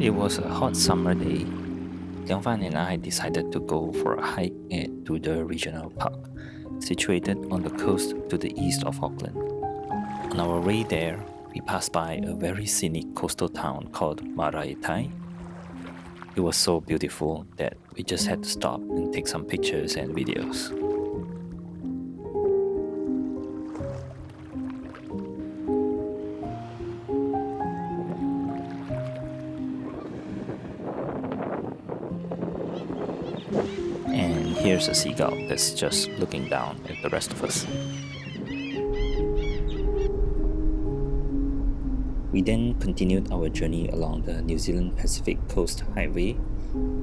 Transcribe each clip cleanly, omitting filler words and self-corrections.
It was a hot summer day. Liong Fang and I decided to go for a hike to the regional park, situated on the coast to the east of Auckland. On our way there, we passed by a very scenic coastal town called Maraitai. It was so beautiful that we just had to stop and take some pictures and videos. And here's a seagull that's just looking down at the rest of us. We then continued our journey along the New Zealand Pacific Coast Highway,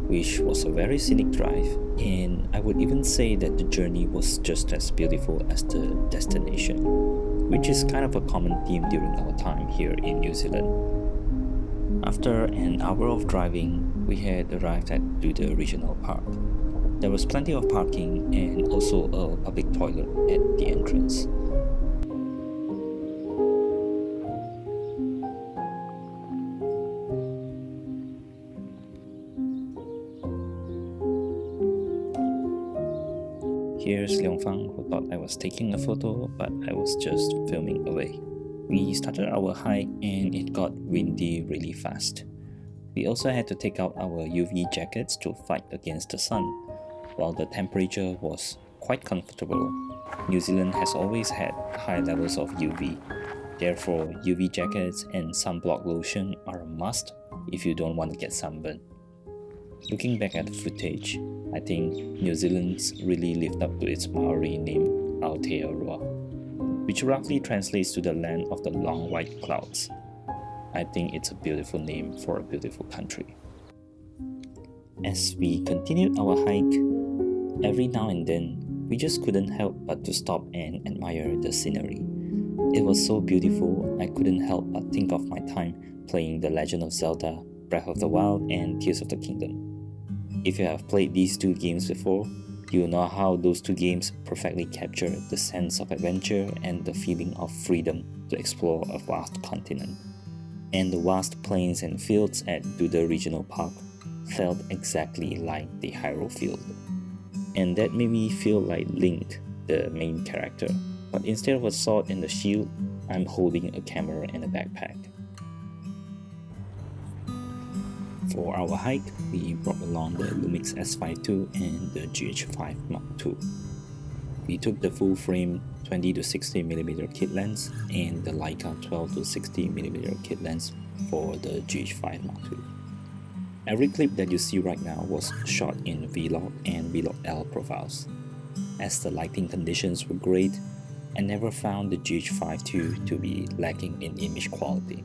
which was a very scenic drive, and I would even say that the journey was just as beautiful as the destination, which is kind of a common theme during our time here in New Zealand. After an hour of driving, we had arrived to the regional park. There was plenty of parking and also a public toilet at the entrance. Here's Liong Fang, who thought I was taking a photo, but I was just filming away. We started our hike and it got windy really fast. We also had to take out our UV jackets to fight against the sun. While the temperature was quite comfortable, New Zealand has always had high levels of UV. Therefore, UV jackets and sunblock lotion are a must if you don't want to get sunburned. Looking back at the footage, I think New Zealand's really lived up to its Maori name Aotearoa, which roughly translates to the land of the long white clouds. I think it's a beautiful name for a beautiful country. As we continued our hike, every now and then, we just couldn't help but to stop and admire the scenery. It was so beautiful, I couldn't help but think of my time playing The Legend of Zelda, Breath of the Wild, and Tears of the Kingdom. If you have played these two games before, you will know how those two games perfectly capture the sense of adventure and the feeling of freedom to explore a vast continent. And the vast plains and fields at Duda Regional Park felt exactly like the Hyrule Field. And that made me feel like Link, the main character, but instead of a sword and a shield, I'm holding a camera and a backpack. For our hike, we brought along the Lumix S5II and the GH5II. We took the full-frame 20 to 60mm kit lens and the Leica 12 to 60mm kit lens for the GH5II. Every clip that you see right now was shot in Vlog and Vlog L profiles. As the lighting conditions were great, I never found the GH5II to be lacking in image quality.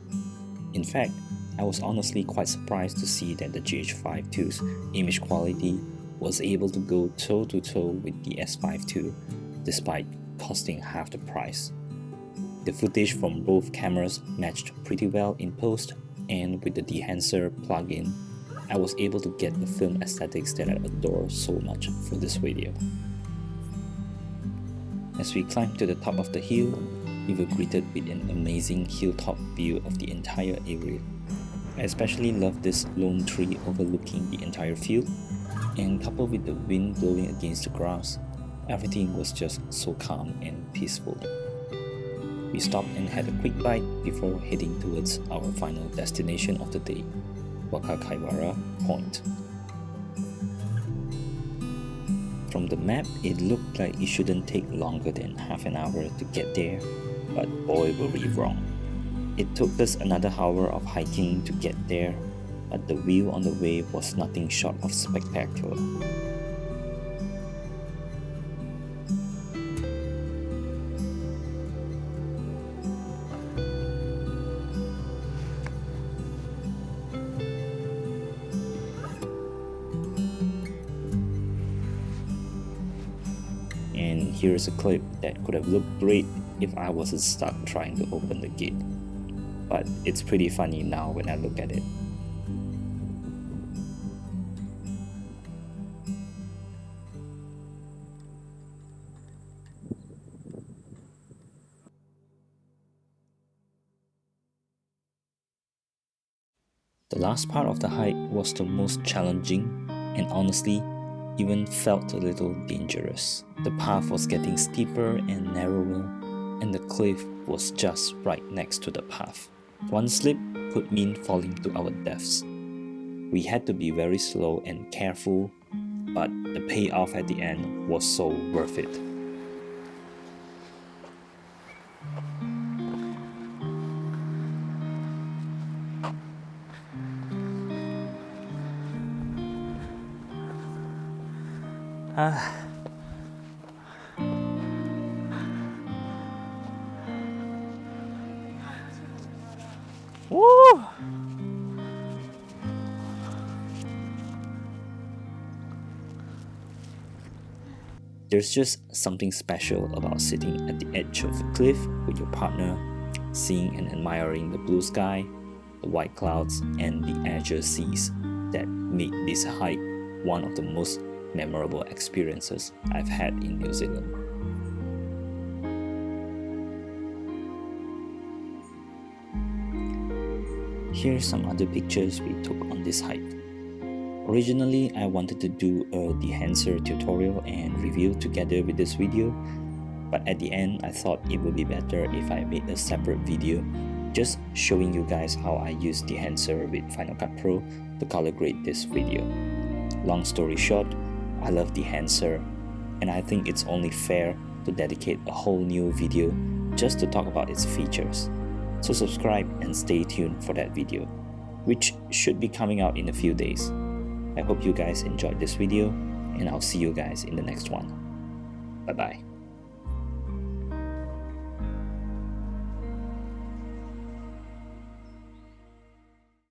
In fact, I was honestly quite surprised to see that the GH5II's image quality was able to go toe-to-toe with the S5II despite costing half the price. The footage from both cameras matched pretty well in post, and with the Dehancer plugin, I was able to get the film aesthetics that I adore so much for this video. As we climbed to the top of the hill, we were greeted with an amazing hilltop view of the entire area. I especially love this lone tree overlooking the entire field, and coupled with the wind blowing against the grass, everything was just so calm and peaceful. We stopped and had a quick bite before heading towards our final destination of the day, Whakakaiwhara Point. From the map, it looked like it shouldn't take longer than half an hour to get there, but boy were we wrong. It took us another hour of hiking to get there, but the view on the way was nothing short of spectacular. And here's a clip that could have looked great if I wasn't stuck trying to open the gate. But it's pretty funny now when I look at it. The last part of the hike was the most challenging and honestly even felt a little dangerous. The path was getting steeper and narrower, and the cliff was just right next to the path. One slip could mean falling to our deaths. We had to be very slow and careful, but the payoff at the end was so worth it. Woo! There's just something special about sitting at the edge of a cliff with your partner, seeing and admiring the blue sky, the white clouds, and the azure seas that make this hike one of the most memorable experiences I've had in New Zealand. Here's some other pictures we took on this hike. Originally, I wanted to do a Dehancer tutorial and review together with this video, but at the end I thought it would be better if I made a separate video just showing you guys how I use Dehancer with Final Cut Pro to color grade this video. Long story short, I love Dehancer, and I think it's only fair to dedicate a whole new video just to talk about its features. So subscribe and stay tuned for that video, which should be coming out in a few days. I hope you guys enjoyed this video, and I'll see you guys in the next one. Bye bye.